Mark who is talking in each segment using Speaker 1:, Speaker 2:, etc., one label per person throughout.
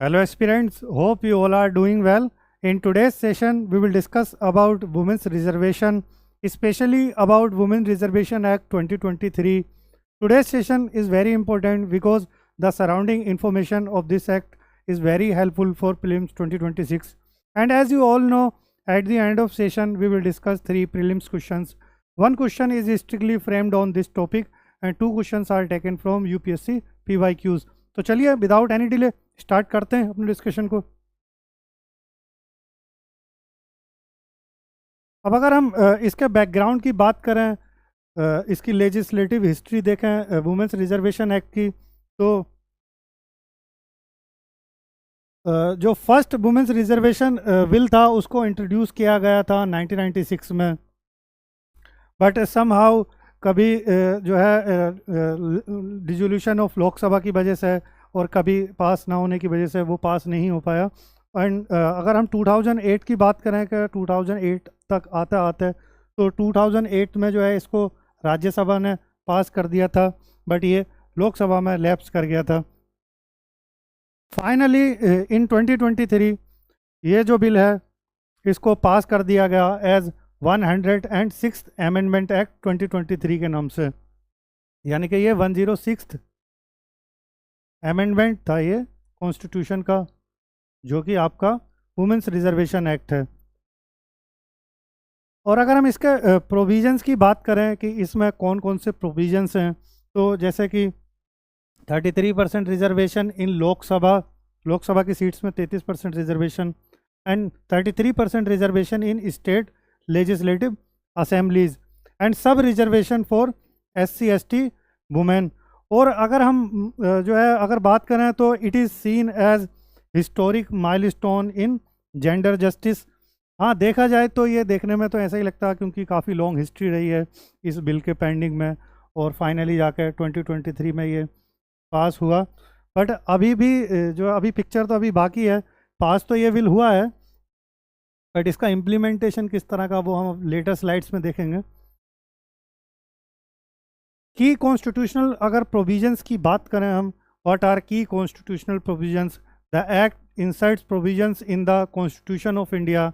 Speaker 1: Hello aspirants, hope you all are doing well. In today's session, we will discuss about Women's Reservation, especially about Women's Reservation Act 2023. Today's session is very important because the surrounding information of this act is very helpful for prelims 2026. And as you all know, at the end of session, we will discuss 3 prelims questions. One question is strictly framed on this topic and 2 questions are taken from UPSC PYQs. तो चलिए without any delay start करते हैं अपने discussion को। अब अगर हम इसके बैकग्राउंड की बात करें, इसकी लेजिस्लेटिव हिस्ट्री देखें वुमेंस रिजर्वेशन एक्ट की, तो जो फर्स्ट वुमेंस रिजर्वेशन बिल था उसको इंट्रोड्यूस किया गया था 1996 में, बट समहाउ कभी जो है डिसोल्यूशन ऑफ लोकसभा की वजह से और कभी पास ना होने की वजह से वो पास नहीं हो पाया। एंड अगर हम 2008 की बात करें कि 2008 तक आते आते तो 2008 में जो है इसको राज्यसभा ने पास कर दिया था, बट ये लोकसभा में लैप्स कर गया था। फाइनली इन 2023 ये जो बिल है इसको पास कर दिया गया एज 106th अमेंडमेंट एक्ट 2023 के नाम से, यानी कि ये 106th अमेंडमेंट था ये कॉन्स्टिट्यूशन का, जो कि आपका वुमेंस रिजर्वेशन एक्ट है। और अगर हम इसके प्रोविजंस की बात करें कि इसमें कौन कौन से प्रोविजंस हैं, तो जैसे कि 33% रिजर्वेशन इन लोकसभा की सीट्स में 33% reservation and 33% reservation in state legislative assemblies and sub reservation for SC/ST women. और अगर हम जो है अगर बात करें तो it is seen as historic milestone in gender justice. हाँ, देखा जाए तो ये देखने में तो ऐसा ही लगता है क्योंकि काफ़ी लॉन्ग हिस्ट्री रही है इस बिल के पेंडिंग में और फाइनली जाकर 2023 में ये पास हुआ। बट अभी भी जो अभी पिक्चर तो अभी बाकी है, पास तो ये बिल हुआ है, बट इसका इम्प्लीमेंटेशन किस तरह का वो हम लेटर स्लाइड्स में देखेंगे। की कॉन्स्टिट्यूशनल अगर प्रोविजंस की बात करें हम, what are key constitutional provisions? The act inserts provisions in the constitution of India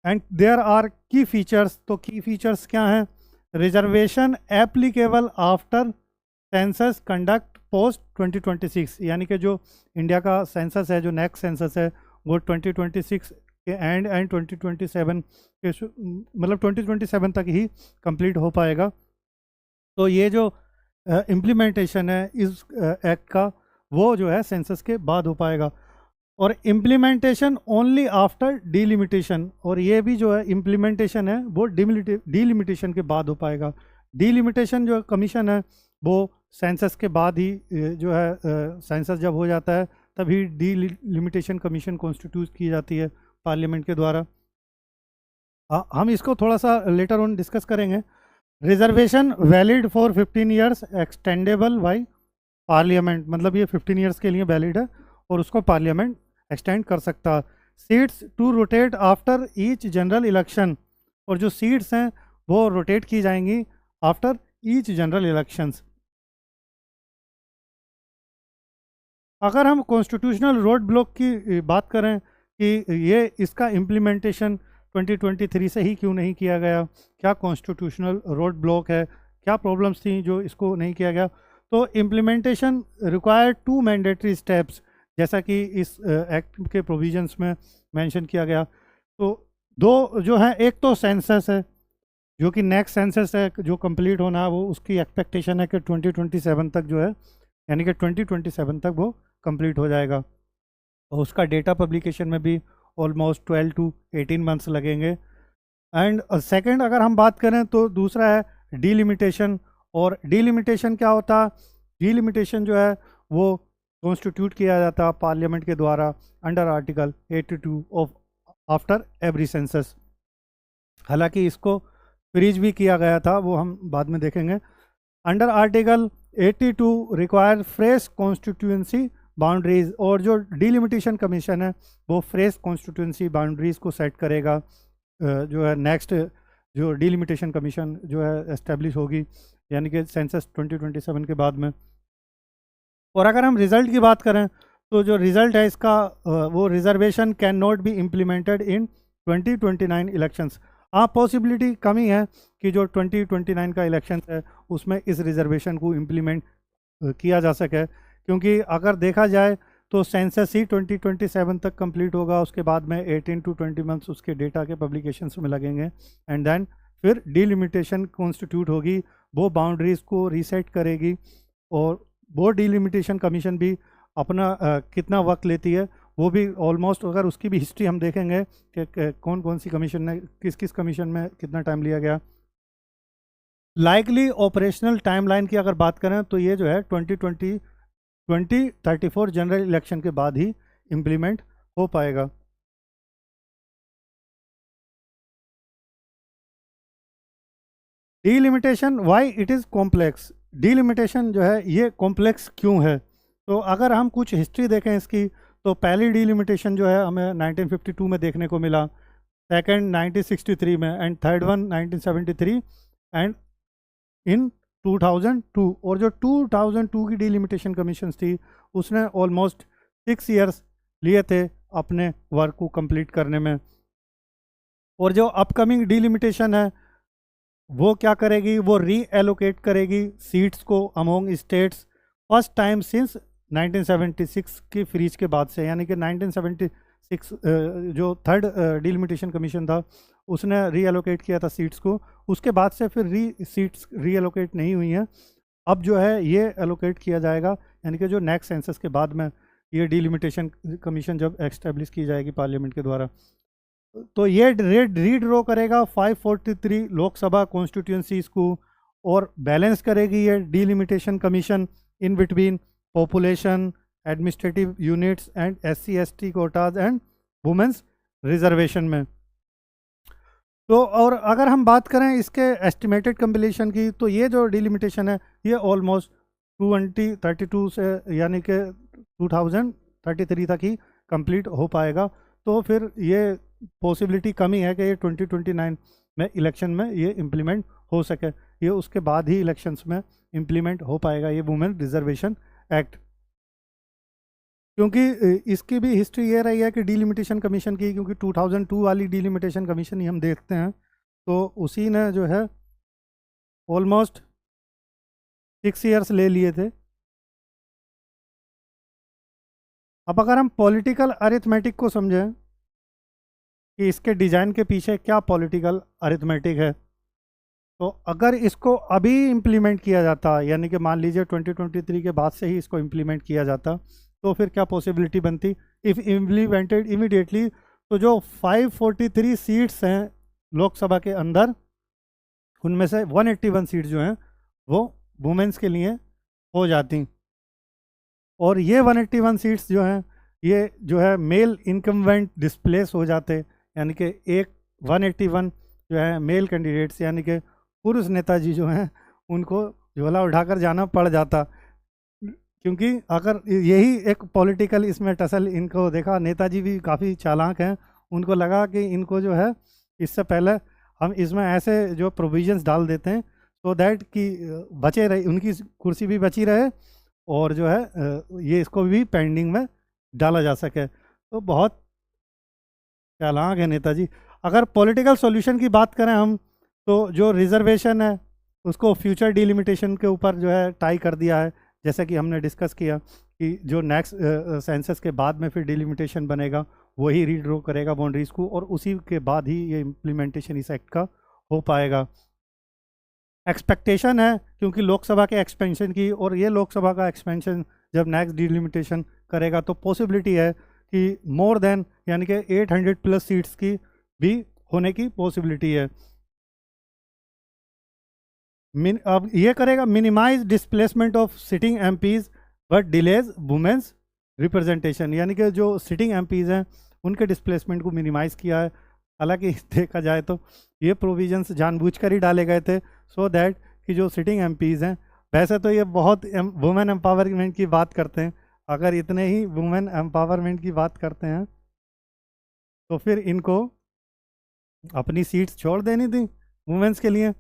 Speaker 1: and there are key features. तो की फीचर्स क्या हैं? Reservation applicable after census conduct post 2026, यानी कि जो इंडिया का सेंसस है, जो नेक्स्ट सेंसस है वो 2026 के एंड 2027 के मतलब 2027 तक ही कंप्लीट हो पाएगा। तो ये जो इम्प्लीमेंटेशन है इस एक्ट का वो जो है सेंसस के बाद हो पाएगा। और इम्प्लीमेंटेशन ओनली आफ्टर डीलिमिटेशन, और ये भी जो है इम्प्लीमेंटेशन है वो डीलिमिटेशन के बाद हो पाएगा। डीलिमिटेशन जो कमीशन है वो सेंसस के बाद ही जो है सेंसस जब हो जाता है तभी डीलिमिटेशन कमीशन कॉन्स्टिट्यूट की जाती है पार्लियामेंट के द्वारा। हम इसको थोड़ा सा लेटर ऑन डिस्कस करेंगे। Reservation valid for 15 years extendable by parliament, मतलब ये 15 ईयर्स के लिए वैलिड है और उसको पार्लियामेंट एक्सटेंड कर सकता है। Seats to rotate after each general election, और जो सीट्स हैं वो रोटेट की जाएंगी आफ्टर ईच जनरल इलेक्शंस। अगर हम कॉन्स्टिट्यूशनल रोड ब्लॉक की बात करें कि ये इसका इम्प्लीमेंटेशन 2023 से ही क्यों नहीं किया गया, क्या कॉन्स्टिट्यूशनल रोड ब्लॉक है, क्या प्रॉब्लम्स थी जो इसको नहीं किया गया, तो इम्प्लीमेंटेशन रिक्वायर 2 मैंडेटरी स्टेप्स, जैसा कि इस एक्ट के प्रोविजंस में मेंशन किया गया। तो 2 जो है, एक तो सेंसस है जो कि नेक्स्ट सेंसस है जो कंप्लीट होना है, वो उसकी एक्सपेक्टेशन है कि 2027 तक जो है, यानी कि 2027 तक वो कंप्लीट हो जाएगा। और उसका डेटा पब्लिकेशन में भी ऑलमोस्ट 12 to 18 मंथ्स लगेंगे। एंड सेकंड अगर हम बात करें तो दूसरा है डीलिमिटेशन। और डीलिमिटेशन क्या होता है? डीलिमिटेशन जो है वो कॉन्स्टिट्यूट किया जाता पार्लियामेंट के द्वारा under article 82 of after every census. हालांकि इसको फ्रीज भी किया गया था, वो हम बाद में देखेंगे। Under article 82 require fresh constituency boundaries, और जो डीलिमिटेशन कमीशन है वो फ्रेश कॉन्स्टिट्यूएंसी बाउंड्रीज को सेट करेगा। जो है नेक्स्ट जो डीलिमिटेशन कमीशन जो है एस्टेब्लिश होगी, यानी कि सेंसस 2027 के बाद में। और अगर हम रिज़ल्ट की बात करें तो जो रिजल्ट है इसका वो reservation can not be implemented in 2029 elections. हाँ, पॉसिबिलिटी कमी है कि जो 2029 का इलेक्शन है उसमें इस रिजर्वेशन को इम्प्लीमेंट किया जा सके, क्योंकि अगर देखा जाए तो सेंसस ही 2027 तक कंप्लीट होगा, उसके बाद में 18 to 20 मंथ्स उसके डेटा के पब्लिकेशन में लगेंगे, एंड देन फिर डिलिमिटेशन कॉन्स्टिट्यूट होगी, वो बाउंड्रीज को रीसेट करेगी, और वो डिलिमिटेशन कमीशन भी अपना कितना वक्त लेती है वो भी ऑलमोस्ट, अगर उसकी भी हिस्ट्री हम देखेंगे कि कौन कौन सी कमीशन ने किस किस कमीशन में कितना टाइम लिया गया। लाइकली ऑपरेशनल टाइमलाइन की अगर बात करें तो ये जो है 2034 जनरल इलेक्शन के बाद ही इम्प्लीमेंट हो पाएगा। Delimitation why it is complex. Delimitation जो है ये कॉम्प्लेक्स क्यों है, तो अगर हम कुछ हिस्ट्री देखें इसकी, तो पहली डीलिमिटेशन जो है हमें 1952 में देखने को मिला, सेकंड 1963 में, and third one 1973 and in 2002। और जो 2002 की डीलिमिटेशन कमीशन थी उसने ऑलमोस्ट 6 ईयर्स लिए थे अपने वर्क को कंप्लीट करने में। और जो अपकमिंग डीलिमिटेशन है वो क्या करेगी, वो रीएलोकेट करेगी सीट्स को among states first time since 1976 की फ्रीज के बाद से, यानी कि 1976 जो थर्ड डिलिमिटेशन कमीशन था उसने रीएलोकेट किया था सीट्स को, उसके बाद से फिर सीट्स रीएलोकेट नहीं हुई हैं। अब जो है ये एलोकेट किया जाएगा, यानी कि जो नेक्स्ट सेंसस के बाद में ये डिलिमिटेशन कमीशन जब एस्टेब्लिश की जाएगी पार्लियामेंट के द्वारा, तो ये रीड्रॉ करेगा 543 लोकसभा कॉन्स्टिट्यूंसीज को, और बैलेंस करेगी ये delimitation commission in between population, administrative units and SC/ST quotas and women's reservation में। तो और अगर हम बात करें इसके एस्टिमेटेड कंप्लीशन की, तो ये जो डिलिमिटेशन है ये ऑलमोस्ट 2032 से यानी कि 2033 तक ही कंप्लीट हो पाएगा। तो फिर ये पॉसिबिलिटी कमी है कि ये 2029 में इलेक्शन में ये इम्प्लीमेंट हो सके, ये उसके बाद ही इलेक्शंस में इम्प्लीमेंट हो पाएगा ये वुमेन रिजर्वेशन एक्ट। क्योंकि इसकी भी हिस्ट्री ये रही है कि डिलिमिटेशन कमीशन की, क्योंकि 2002 वाली डिलिमिटेशन कमीशन ही हम देखते हैं, तो उसी ने जो है ऑलमोस्ट 6 ईयर्स ले लिए थे। अब अगर हम पॉलिटिकल अरिथमेटिक को समझें कि इसके डिज़ाइन के पीछे क्या पॉलिटिकल अरिथमेटिक है, तो अगर इसको अभी इम्प्लीमेंट किया जाता, यानी कि मान लीजिए 2023 के बाद से ही इसको इम्प्लीमेंट किया जाता, तो फिर क्या पॉसिबिलिटी बनती इफ़ इम्प्लीमेंटेड इमीडिएटली। तो जो 543 सीट्स हैं लोकसभा के अंदर, उनमें से 181 सीट्स जो हैं वो वुमेंस के लिए हो जाती, और ये 181 सीट्स जो हैं ये जो है मेल इनकम्बेंट डिस्प्लेस हो जाते, यानी कि एक 181 जो है मेल कैंडिडेट्स यानी कि पुरुष नेताजी जो हैं उनको झोला उठाकर जाना पड़ जाता। क्योंकि अगर यही एक पॉलिटिकल इसमें टसल इनको देखा, नेताजी भी काफ़ी चालाक हैं, उनको लगा कि इनको जो है इससे पहले हम इसमें ऐसे जो प्रोविजंस डाल देते हैं सो दैट कि बचे रहे, उनकी कुर्सी भी बची रहे, और जो है ये इसको भी पेंडिंग में डाला जा सके। तो बहुत चालाक है नेताजी। अगर पॉलिटिकल सॉल्यूशन की बात करें हम, तो जो रिजर्वेशन है उसको फ्यूचर डिलिमिटेशन के ऊपर जो है टाई कर दिया है, जैसा कि हमने डिस्कस किया कि जो नेक्स्ट सेंसस के बाद में फिर डिलिमिटेशन बनेगा वही रीड्रॉ करेगा बाउंड्रीज को, और उसी के बाद ही ये इम्प्लीमेंटेशन इस एक्ट का हो पाएगा। एक्सपेक्टेशन है क्योंकि लोकसभा के एक्सपेंशन की, और ये लोकसभा का एक्सपेंशन जब नेक्स्ट डिलिमिटेशन करेगा तो पॉसिबिलिटी है कि मोर देन यानी कि 800 प्लस सीट्स की भी होने की पॉसिबिलिटी है। अब ये करेगा minimise displacement of sitting MPs but delays women's representation, यानी कि जो सिटिंग एमपीज हैं उनके डिस्प्लेसमेंट को मिनिमाइज किया है। हालांकि देखा जाए तो ये प्रोविजंस जानबूझकर ही डाले गए थे सो दैट कि जो सिटिंग एमपीज हैं, वैसे तो ये बहुत वुमेन एम्पावरमेंट की बात करते हैं, अगर इतने ही वुमेन एम्पावरमेंट की बात करते हैं तो फिर इनको अपनी सीट्स छोड़ देनी थी वुमेन्स के लिए,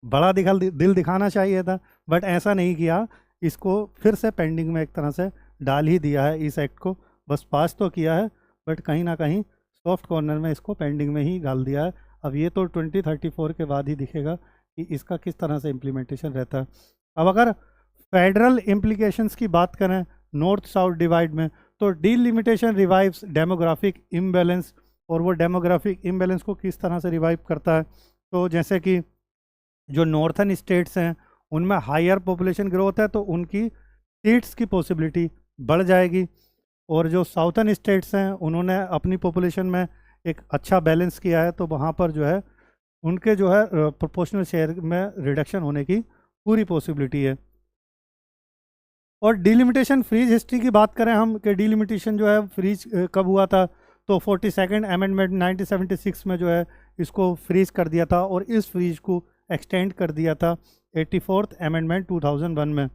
Speaker 1: बड़ा दिल दिखाना चाहिए था, बट ऐसा नहीं किया, इसको फिर से पेंडिंग में एक तरह से डाल ही दिया है इस एक्ट को, बस पास तो किया है बट कहीं ना कहीं सॉफ्ट कॉर्नर में इसको पेंडिंग में ही डाल दिया है। अब ये तो 2034 के बाद ही दिखेगा कि इसका किस तरह से इम्प्लीमेंटेशन रहता है। अब अगर फेडरल इम्प्लीकेशंस की बात करें नॉर्थ साउथ डिवाइड में, तो डीलिमिटेशन रिवाइव्स डेमोग्राफिक इम्बैलेंस, और वो डेमोग्राफिक इम्बैलेंस को किस तरह से रिवाइव करता है, तो जैसे कि जो नॉर्थन स्टेट्स हैं उनमें हायर पॉपुलेशन ग्रोथ है तो उनकी सीट्स की पॉसिबिलिटी बढ़ जाएगी, और जो साउथर्न स्टेट्स हैं उन्होंने अपनी पॉपुलेशन में एक अच्छा बैलेंस किया है तो वहाँ पर जो है उनके जो है प्रोपोर्शनल शेयर में रिडक्शन होने की पूरी पॉसिबिलिटी है। और डिलिमिटेशन फ्रीज हिस्ट्री की बात करें हम कि डिलिमिटेशन जो है फ्रीज कब हुआ था, तो 42nd अमेंडमेंट 1976 में जो है इसको फ्रीज कर दिया था, और इस फ्रीज को एक्सटेंड कर दिया था 84th अमेंडमेंट 2001 में।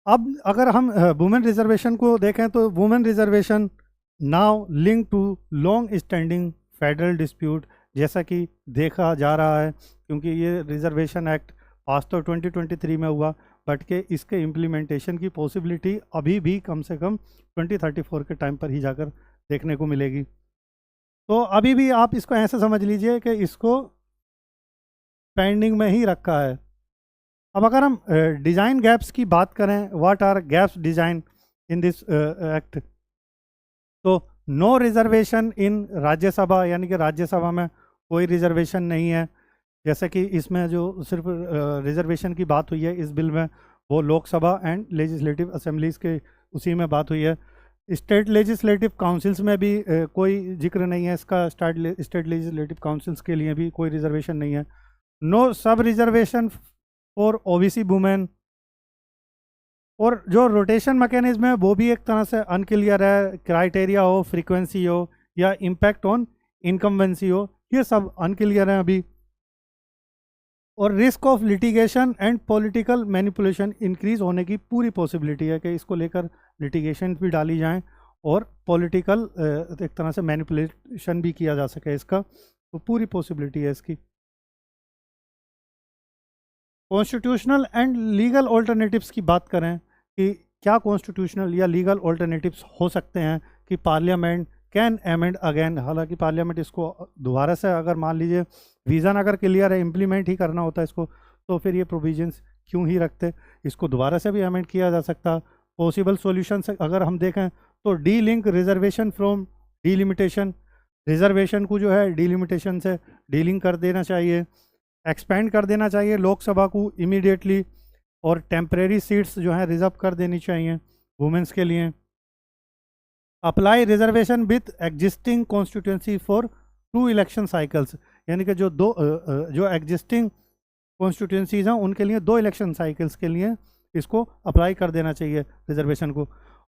Speaker 1: अब अगर हम वुमेन रिजर्वेशन को देखें तो women reservation now link to long standing federal dispute, जैसा कि देखा जा रहा है, क्योंकि ये रिजर्वेशन एक्ट पास तो 2023 में हुआ बट के इसके इम्प्लीमेंटेशन की पॉसिबिलिटी अभी भी कम से कम 2034 के टाइम पर ही जाकर देखने को मिलेगी। तो अभी भी आप इसको ऐसे समझ लीजिए कि इसको पेंडिंग में ही रखा है। अब अगर हम डिज़ाइन गैप्स की बात करें, what are gaps design in this act, तो नो रिजर्वेशन इन राज्यसभा, यानी कि राज्यसभा में कोई रिजर्वेशन नहीं है, जैसे कि इसमें जो सिर्फ रिजर्वेशन की बात हुई है इस बिल में वो लोकसभा एंड लेजिस्लेटिव असेंबलीज के उसी में बात हुई है। स्टेट लेजिस्लेटिव काउंसिल्स में भी कोई जिक्र नहीं है इसका, स्टेट लेजिस्लेटिव काउंसिल्स के लिए भी कोई रिजर्वेशन नहीं है। नो सब रिजर्वेशन फॉर ओबीसी वुमेन, और जो रोटेशन मैकेनिज्म है वो भी एक तरह से अनक्लियर है, क्राइटेरिया हो, फ्रीक्वेंसी हो या इम्पैक्ट ऑन इनकम्बेंसी हो, ये सब अनक्लियर है अभी। और risk of litigation and political manipulation increase होने की पूरी पॉसिबिलिटी है कि इसको लेकर लिटिगेशन भी डाली जाएं और पॉलिटिकल एक तरह से मैनिपुलेशन भी किया जा सके इसका, तो पूरी पॉसिबिलिटी है इसकी। कॉन्स्टिट्यूशनल एंड लीगल ऑल्टरनेटिव्स की बात करें कि क्या कॉन्स्टिट्यूशनल या लीगल ऑल्टरनेटिव्स हो सकते हैं कि पार्लियामेंट कैन अमेंड अगेन, हालांकि पार्लियामेंट इसको दोबारा से अगर मान लीजिए विज़न अगर क्लियर है, इम्प्लीमेंट ही करना होता है इसको, तो फिर ये प्रोविजंस क्यों ही रखते, इसको दोबारा से भी अमेंड किया जा सकता। पॉसिबल सॉल्यूशन अगर हम देखें तो D link reservation from delimitation, reservation को जो है डीलिमिटेशन से डीलिंग कर देना चाहिए, एक्सपेंड कर देना चाहिए लोकसभा को इमीडिएटली, और टेम्परेरी सीट्स जो हैं रिजर्व कर देनी चाहिए वुमेंस के लिए। Apply reservation with existing constituency for 2 election cycles, यानी कि जो एग्जिस्टिंग कॉन्स्टिट्यूंसीज हैं उनके लिए 2 इलेक्शन साइकिल्स के लिए इसको अप्लाई कर देना चाहिए रिजर्वेशन को।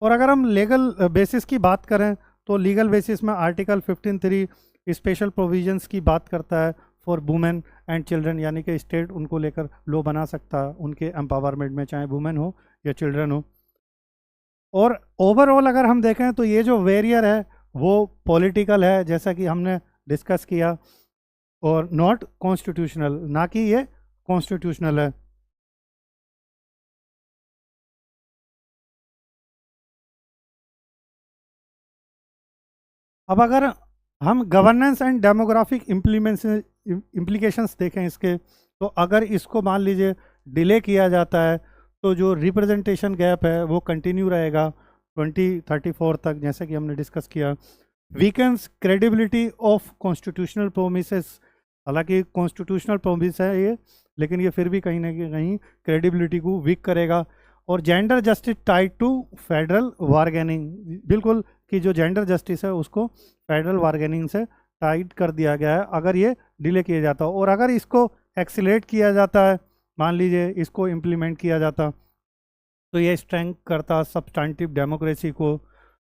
Speaker 1: और अगर हम लीगल बेसिस की बात करें तो लीगल बेसिस में आर्टिकल 15(3) स्पेशल प्रोविजंस की बात करता है फॉर वुमेन एंड चिल्ड्रन, यानी कि स्टेट उनको लेकर लॉ बना सकता है उनके एम्पावरमेंट में, चाहे वुमेन हो या चिल्ड्रन हो। और ओवरऑल अगर हम देखें तो ये जो वेरियर है वो पॉलिटिकल है, जैसा कि हमने डिस्कस किया, और नॉट कॉन्स्टिट्यूशनल, ना कि ये कॉन्स्टिट्यूशनल है। अब अगर हम गवर्नेंस एंड डेमोग्राफिक इम्प्लीकेशंस देखें इसके, तो अगर इसको मान लीजिए डिले किया जाता है तो जो रिप्रेजेंटेशन गैप है वो कंटिन्यू रहेगा 2034 तक, जैसे कि हमने डिस्कस किया। Weakens credibility of constitutional promises, हालांकि कॉन्स्टिट्यूशनल प्रोमिस है ये, लेकिन ये फिर भी कहीं ना कहीं क्रेडिबिलिटी को वीक करेगा। और gender justice tied to federal bargaining, बिल्कुल कि जो जेंडर जस्टिस है उसको फेडरल बार्गेनिंग से टाइड कर दिया गया है अगर ये डिले किया जाता हो। और अगर इसको एक्सीलरेट किया जाता है, मान लीजिए इसको इम्प्लीमेंट किया जाता, तो ये स्ट्रेंथ करता सब्सटेंटिव डेमोक्रेसी को,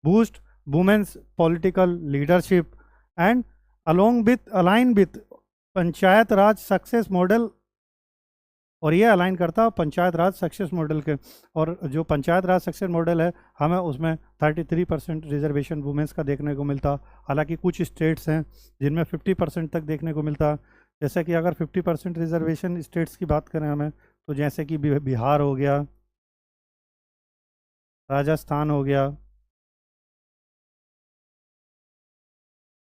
Speaker 1: boost women's political leadership and align with panchayat raj success model, और ये अलाइन करता पंचायत राज सक्सेस मॉडल के। और जो पंचायत राज सक्सेस मॉडल है हमें उसमें 33% रिजर्वेशन वुमेंस का देखने को मिलता, हालांकि कुछ स्टेट्स हैं जिनमें 50% तक देखने को मिलता। जैसे कि अगर 50% रिजर्वेशन स्टेट्स की बात करें हमें, तो जैसे कि बिहार हो गया, राजस्थान हो गया,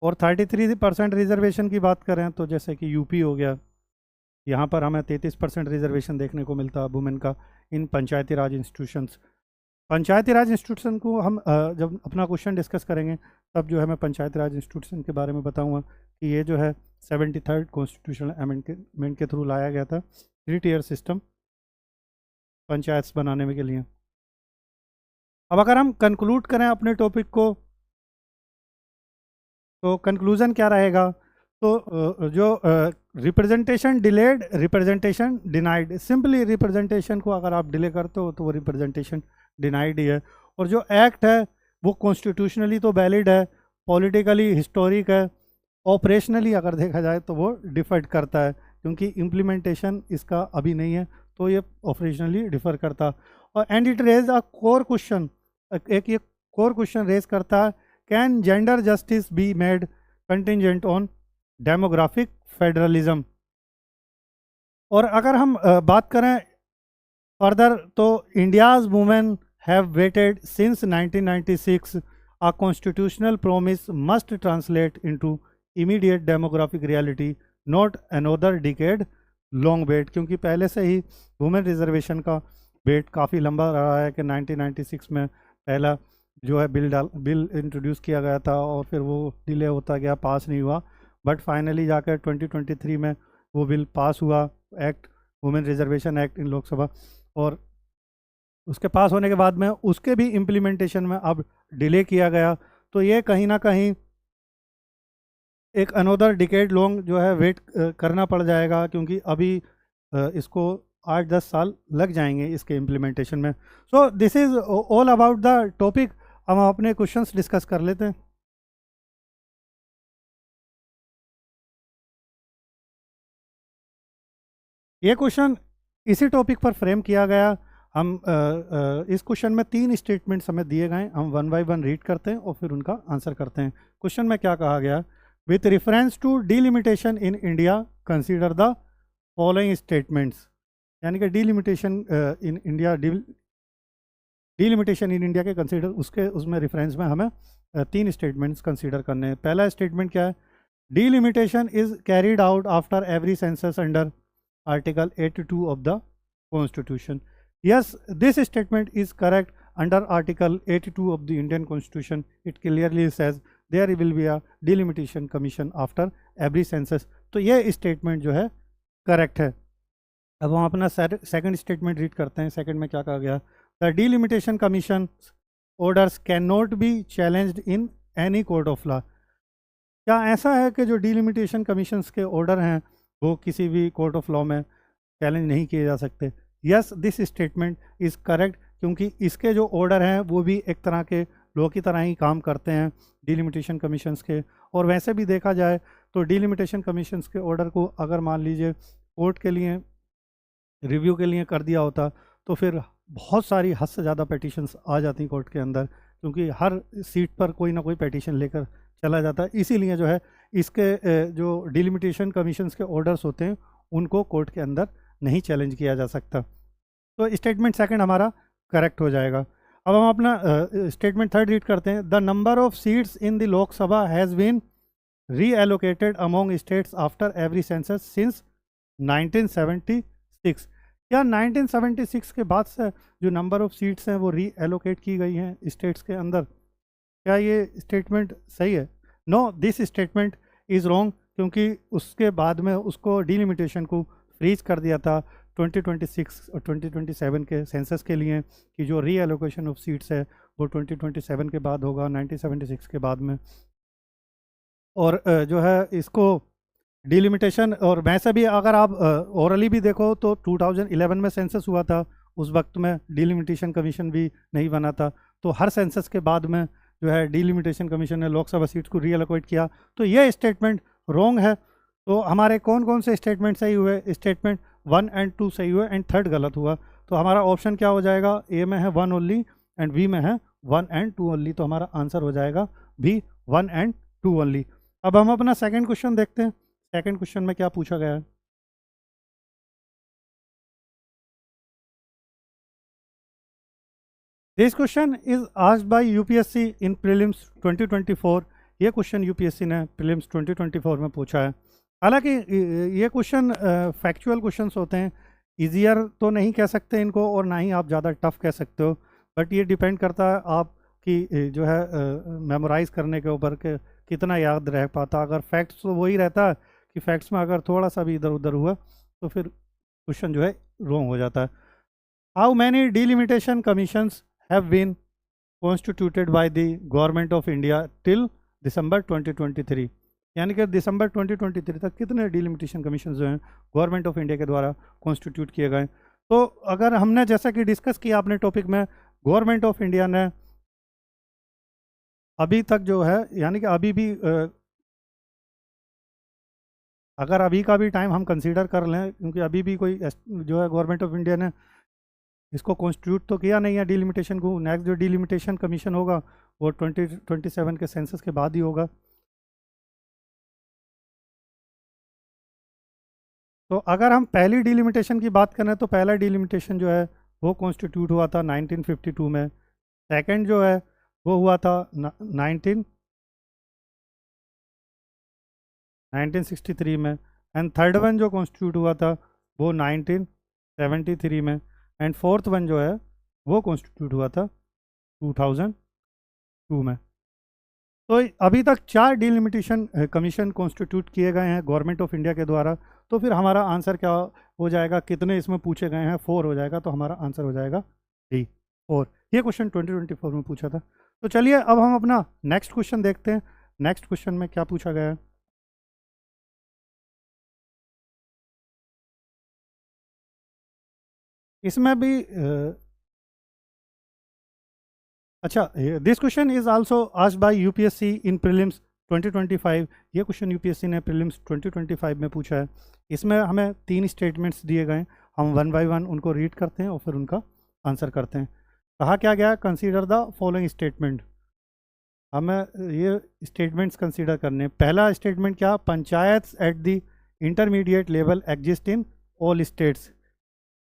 Speaker 1: और 33% रिजर्वेशन की बात करें तो जैसे कि यूपी हो गया, यहाँ पर हमें 33% रिजर्वेशन देखने को मिलता है वुमेन का इन पंचायती राज इंस्टीट्यूशंस। पंचायती राज इंस्टीट्यूशन को हम जब अपना क्वेश्चन डिस्कस करेंगे तब जो है मैं पंचायती राज इंस्टीट्यूशन के बारे में बताऊंगा कि ये जो है 73rd कॉन्स्टिट्यूशनल अमेंडमेंट के थ्रू लाया गया था 3 tier सिस्टम पंचायत बनाने में के लिए। अब अगर हम कंक्लूड करें अपने टॉपिक को तो कंक्लूजन क्या रहेगा, तो जो representation delayed, representation denied, simply representation को अगर आप डिले करते हो तो वो रिप्रेजेंटेशन डिनाइड ही है। और जो एक्ट है वो कॉन्स्टिट्यूशनली तो वैलिड है, पॉलिटिकली हिस्टोरिक है, ऑपरेशनली अगर देखा जाए तो वो डिफर करता है क्योंकि इम्प्लीमेंटेशन इसका अभी नहीं है, तो ये ऑपरेशनली डिफर करता। और and it raise a core question, एक ये कोर क्वेश्चन रेज करता है, can gender justice be made contingent on demographic federalism. और अगर हम बात करें फर्दर तो India's women have waited since 1996, a constitutional promise must translate into immediate demographic reality, not another decade long wait। क्योंकि पहले से ही वुमेन रिजर्वेशन का वेट काफ़ी लंबा रहा है कि 1996 में पहला जो है बिल इंट्रोड्यूस किया गया था और फिर वो डिले होता गया, पास नहीं हुआ, बट फाइनली जाकर 2023 में वो बिल पास हुआ, act women reservation act in Lok Sabha. और उसके पास होने के बाद में उसके भी इम्प्लीमेंटेशन में अब डिले किया गया, तो ये कहीं ना कहीं एक अनोदर डिकेड लॉन्ग जो है वेट करना पड़ जाएगा क्योंकि अभी इसको 8-10 साल लग जाएंगे इसके इम्प्लीमेंटेशन में। So this is all about the topic. हम अपने क्वेश्चंस डिस्कस कर लेते हैं। ये क्वेश्चन इसी टॉपिक पर फ्रेम किया गया। हम इस क्वेश्चन में 3 स्टेटमेंट्स हमें दिए गए, हम 1 बाय 1 रीड करते हैं और फिर उनका आंसर करते हैं। क्वेश्चन में क्या कहा गया, with reference to delimitation in India consider the following statements, यानी कि delimitation in India, delimitation in India के कंसीडर उसके उसमें रेफरेंस में हमें 3 स्टेटमेंट्स कंसीडर करने हैं। पहला स्टेटमेंट क्या है, delimitation is carried out after every census under Article 82 of the Constitution. Yes, this statement is correct. Under Article 82 of the Indian Constitution, it clearly says there will be a delimitation commission after every census. तो ये statement जो है correct है। अब हम अपना second statement read करते हैं। सेकंड में क्या कहा गया, the delimitation commission orders can not be challenged in any court of law. क्या ऐसा है कि जो डिलिमिटेशन कमीशंस के ऑर्डर हैं वो किसी भी कोर्ट ऑफ लॉ में चैलेंज नहीं किए जा सकते? Yes, this statement is correct क्योंकि इसके जो ऑर्डर हैं वो भी एक तरह के लॉ की तरह ही काम करते हैं डिलिमिटेशन कमीशंस के। और वैसे भी देखा जाए तो डिलिमिटेशन कमीशंस के ऑर्डर को अगर मान लीजिए कोर्ट के लिए रिव्यू के लिए कर दिया होता तो फिर बहुत सारी हद से ज़्यादा पेटिशंस आ जाती कोर्ट के अंदर, क्योंकि हर सीट पर कोई ना कोई पेटिशन लेकर चला जाता है। इसीलिए जो है इसके जो डिलिमिटेशन कमीशंस के ऑर्डर्स होते हैं उनको कोर्ट के अंदर नहीं चैलेंज किया जा सकता। तो स्टेटमेंट सेकंड हमारा करेक्ट हो जाएगा। अब हम अपना स्टेटमेंट थर्ड रीड करते हैं। The number of seats in the Lok Sabha has been reallocated among states after every census since 1976। क्या 1976 के बाद से जो नंबर ऑफ सीट्स हैं वो रीएलोकेट की गई हैं स्टेट्स के अंदर? क्या ये स्टेटमेंट सही है? No, this statement is wrong, क्योंकि उसके बाद में उसको डिलिमिटेशन को फ्रीज कर दिया था 2026 और 2027 के सेंसस के लिए कि जो रीएलोकेशन ऑफ सीट्स है वो 2027 के बाद होगा, 1976 के बाद में। और जो है इसको डिलिमिटेशन, और वैसे भी अगर आप ओरली भी देखो तो 2011 में सेंसस हुआ था, उस वक्त में डिलिमिटेशन कमीशन भी नहीं बना था। तो हर सेंसस के बाद में जो है डिलिमिटेशन कमीशन ने लोकसभा सीट्स को रीअलोकेट किया। तो ये स्टेटमेंट रॉन्ग है। तो हमारे कौन कौन से स्टेटमेंट सही हुए? स्टेटमेंट 1 और 2 सही हुए एंड थर्ड गलत हुआ। तो हमारा ऑप्शन क्या हो जाएगा? ए में है 1 ओनली एंड बी में है 1 और 2 ओनली। तो हमारा आंसर हो जाएगा बी 1 और 2 ओनली। अब हम अपना सेकेंड क्वेश्चन देखते हैं। सेकेंड क्वेश्चन में क्या पूछा गया है। This question is asked by UPSC in prelims 2024। ये क्वेश्चन यूपीएससी ने प्रीलिम्स 2024 में पूछा है। हालांकि ये क्वेश्चन फैक्चुअल क्वेश्चंस होते हैं, इजियर तो नहीं कह सकते इनको और ना ही आप ज़्यादा टफ कह सकते हो, बट ये डिपेंड करता है आपकी जो है मेमोराइज करने के ऊपर कि कितना याद रह पाता। अगर फैक्ट्स तो वही रहता है कि फैक्ट्स में अगर थोड़ा सा भी इधर उधर हुआ तो फिर क्वेश्चन जो है रॉन्ग हो जाता है। How many delimitation commissions have been constituted by the government of India till December 2023, यानी कि दिसंबर 2023 तक कितने डिलिमिटेशन कमीशन जो हैं गवर्नमेंट ऑफ इंडिया के द्वारा कॉन्स्टिट्यूट किए गए। तो अगर हमने जैसा कि डिस्कस किया अपने टॉपिक में, गवर्नमेंट ऑफ इंडिया ने अभी तक जो है, यानी कि अभी भी अगर अभी का भी टाइम हम कंसीडर कर लें, क्योंकि अभी भी कोई जो है गवर्नमेंट ऑफ इंडिया ने इसको कॉन्स्टिट्यूट तो किया नहीं है डिलिमिटेशन को। नेक्स्ट जो डिलिमिटेशन कमीशन होगा वो 2027 के सेंसस के बाद ही होगा। तो अगर हम पहली डिलिमिटेशन की बात करें तो पहला डिलिमिटेशन जो है वो कॉन्स्टिट्यूट हुआ था 1952 में। सेकंड जो है वो हुआ था 1963 में। एंड थर्ड वन जो कॉन्स्टिट्यूट हुआ था वो 1973 में। एंड फोर्थ वन जो है वो कॉन्स्टिट्यूट हुआ था 2002 में। तो अभी तक 4 डिलिमिटेशन कमीशन कॉन्स्टिट्यूट किए गए हैं गवर्नमेंट ऑफ इंडिया के द्वारा। तो फिर हमारा आंसर क्या हो जाएगा, कितने इसमें पूछे गए हैं, 4 हो जाएगा। तो हमारा आंसर हो जाएगा डी, 4। ये क्वेश्चन 2024 में पूछा था। तो चलिए अब हम अपना नेक्स्ट क्वेश्चन देखते हैं। नेक्स्ट क्वेश्चन में क्या पूछा गया है। इसमें भी अच्छा, this question is also asked by UPSC in prelims 2025। ये क्वेश्चन यूपीएससी ने प्रीलिम्स 2025 में पूछा है। इसमें हमें 3 स्टेटमेंट्स दिए गए हैं, हम वन बाय वन उनको रीड करते हैं और फिर उनका आंसर करते हैं। कहा क्या गया, कंसीडर द फॉलोइंग स्टेटमेंट। हमें ये स्टेटमेंट्स कंसीडर करने। पहला स्टेटमेंट क्या, panchayat at the intermediate level exist in all states.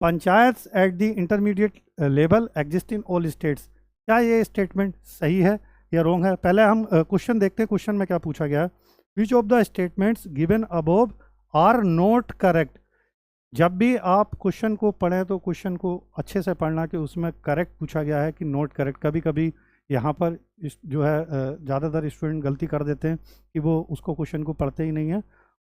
Speaker 1: Panchayat at the intermediate level exist in all states, क्या ये स्टेटमेंट सही है या रॉन्ग है। पहले हम क्वेश्चन देखते हैं। क्वेश्चन में क्या पूछा गया है, which of the statements given above are not correct. जब भी आप क्वेश्चन को पढ़ें तो क्वेश्चन को अच्छे से पढ़ना कि उसमें करेक्ट पूछा गया है कि नॉट करेक्ट। कभी कभी यहाँ पर जो है ज़्यादातर स्टूडेंट गलती कर देते हैं कि वो उसको क्वेश्चन को पढ़ते ही नहीं है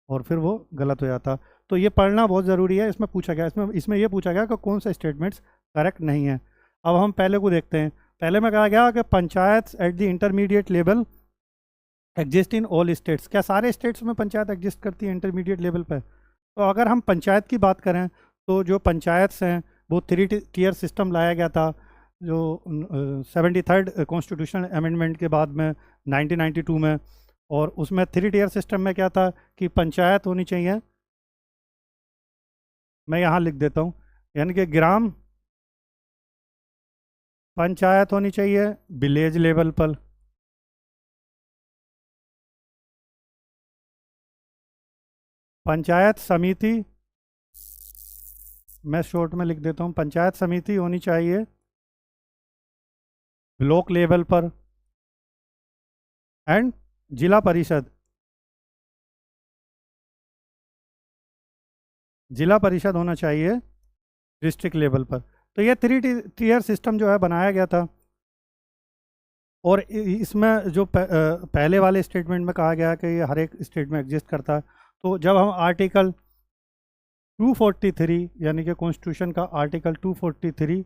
Speaker 1: और फिर वो गलत हो जाता। तो ये पढ़ना बहुत ज़रूरी है। इसमें पूछा गया, इसमें ये पूछा गया कि कौन सा स्टेटमेंट्स करेक्ट नहीं है। अब हम पहले को देखते हैं। पहले में कहा गया कि panchayat at the intermediate level exist in all states. क्या सारे स्टेट्स में पंचायत एग्जिस्ट करती है इंटरमीडिएट लेवल पर। तो अगर हम पंचायत की बात करें तो जो पंचायत हैं वो 3 टियर सिस्टम लाया गया था जो 73rd कॉन्स्टिट्यूशनल अमेंडमेंट के बाद में 1992 में। और उसमें 3 टियर सिस्टम में क्या था कि पंचायत होनी चाहिए, मैं यहाँ लिख देता हूँ, यानी कि ग्राम पंचायत होनी चाहिए विलेज लेवल पर, पंचायत समिति, मैं शॉर्ट में लिख देता हूँ, पंचायत समिति होनी चाहिए ब्लॉक लेवल पर, एंड जिला परिषद, जिला परिषद होना चाहिए डिस्ट्रिक्ट लेवल पर। तो ये 3 टियर सिस्टम जो है बनाया गया था। और इसमें जो पहले वाले स्टेटमेंट में कहा गया कि ये हर एक स्टेट में एग्जिस्ट करता है। तो जब हम आर्टिकल 243 यानी कि कॉन्स्टिट्यूशन का आर्टिकल 243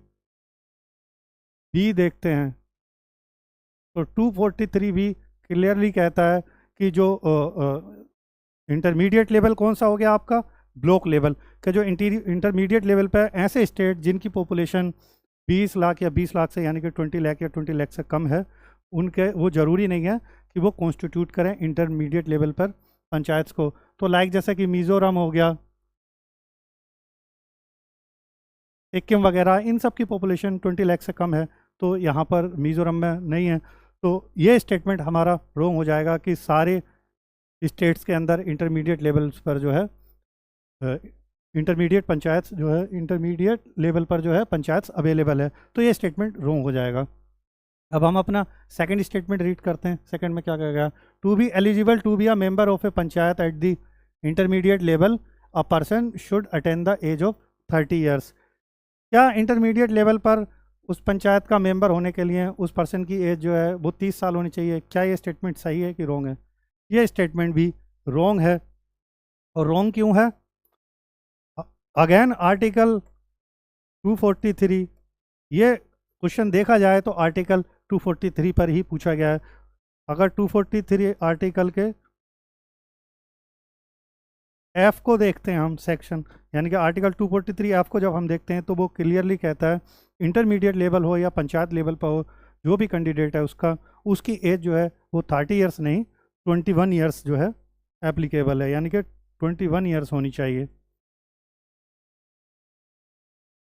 Speaker 1: भी देखते हैं तो 243 भी क्लियरली कहता है कि जो इंटरमीडिएट लेवल कौन सा हो गया आपका, ब्लॉक लेवल का। जो इंटरमीडिएट लेवल पर ऐसे स्टेट जिनकी पॉपुलेशन 20 लाख या 20 लाख से यानी कि 20 लाख या 20 लाख से कम है, उनके वो ज़रूरी नहीं है कि वो कॉन्स्टिट्यूट करें इंटरमीडिएट लेवल पर पंचायत को। तो लाइक जैसा कि मिज़ोरम हो गया, सिक्किम वगैरह, इन सब की पॉपुलेशन 20 लाख से कम है, तो यहाँ पर मिज़ोरम में नहीं है। तो ये स्टेटमेंट हमारा रॉन्ग हो जाएगा कि सारे स्टेट्स के अंदर इंटरमीडिएट लेवल्स पर जो है इंटरमीडिएट पंचायत जो है, इंटरमीडिएट लेवल पर जो है पंचायत अवेलेबल है, तो ये स्टेटमेंट रॉन्ग हो जाएगा। अब हम अपना सेकंड स्टेटमेंट रीड करते हैं। सेकंड में क्या कहेगा, to be eligible to be a member of a panchayat at the intermediate level a person should attain the age of 30 years. क्या इंटरमीडिएट लेवल पर उस पंचायत का मेंबर होने के लिए उस पर्सन की एज जो है वो 30 साल होनी चाहिए? क्या ये स्टेटमेंट सही है कि रॉन्ग है? ये स्टेटमेंट भी रॉन्ग है। और रॉन्ग क्यों है? अगेन आर्टिकल 243, ये क्वेश्चन देखा जाए तो आर्टिकल 243 पर ही पूछा गया है। अगर 243 आर्टिकल के एफ को देखते हैं हम, सेक्शन यानी कि आर्टिकल 243 एफ को जब हम देखते हैं तो वो क्लियरली कहता है इंटरमीडिएट लेवल हो या पंचायत लेवल पर हो, जो भी कैंडिडेट है उसकी एज जो है वो 30 ईयर्स नहीं 21 ईयर्स जो है एप्लीकेबल है, यानी कि 21 ईयर्स होनी चाहिए।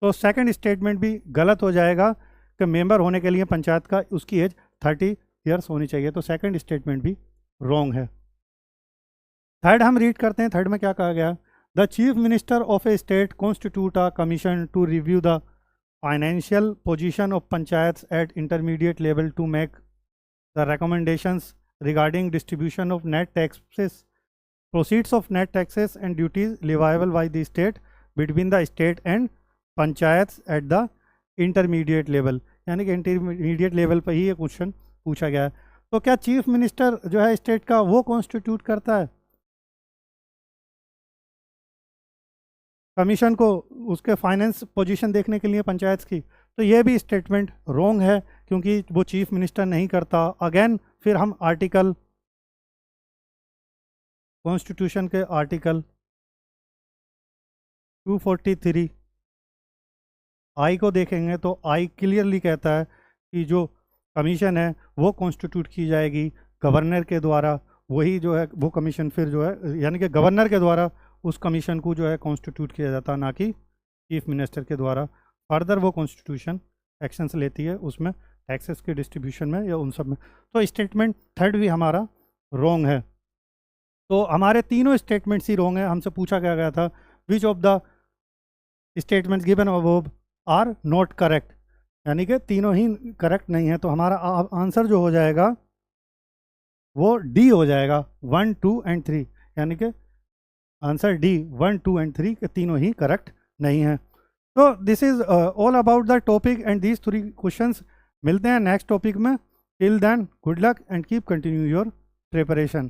Speaker 1: तो सेकंड स्टेटमेंट भी गलत हो जाएगा कि मेंबर होने के लिए पंचायत का उसकी एज 30 ईयर्स होनी चाहिए, तो सेकंड स्टेटमेंट भी रॉन्ग है। थर्ड हम रीड करते हैं। थर्ड में क्या कहा गया, the chief minister of a state constitute a commission to review the financial position of panchayat at intermediate level to make the recommendations regarding distribution of net taxes, proceeds of net taxes and duties leviable by the state between the state and panchayat at the intermediate level, यानी कि intermediate level पर ही ये question पूछा गया है। तो क्या chief minister जो है स्टेट का वो कॉन्स्टिट्यूट करता है कमीशन को उसके फाइनेंस पोजीशन देखने के लिए पंचायत की? तो ये भी स्टेटमेंट रॉन्ग है क्योंकि वो चीफ मिनिस्टर नहीं करता। अगेन फिर हम आर्टिकल कॉन्स्टिट्यूशन के आर्टिकल 243 आई को देखेंगे तो आई क्लियरली कहता है कि जो कमीशन है वो कॉन्स्टिट्यूट की जाएगी गवर्नर के द्वारा, वही जो है वो कमीशन फिर जो है यानी कि गवर्नर के द्वारा उस कमीशन को जो है कॉन्स्टिट्यूट किया जाता है, ना कि चीफ मिनिस्टर के द्वारा। फर्दर वो कॉन्स्टिट्यूशन एक्शंस लेती है उसमें टैक्सेस के डिस्ट्रीब्यूशन में या उन सब में। तो स्टेटमेंट थर्ड भी हमारा रॉन्ग है। तो हमारे तीनों स्टेटमेंट्स ही रॉन्ग है। हमसे पूछा गया था which of the statements given above are not correct, यानी कि तीनों ही करेक्ट नहीं है। तो हमारा आंसर जो हो जाएगा वो डी हो जाएगा, 1, 2 एंड 3, यानी कि आंसर डी 1, 2 एंड 3 के तीनों ही करेक्ट नहीं है। तो this is all about the topic and these 3 questions. मिलते हैं नेक्स्ट टॉपिक में। Till then good luck and keep continue your preparation.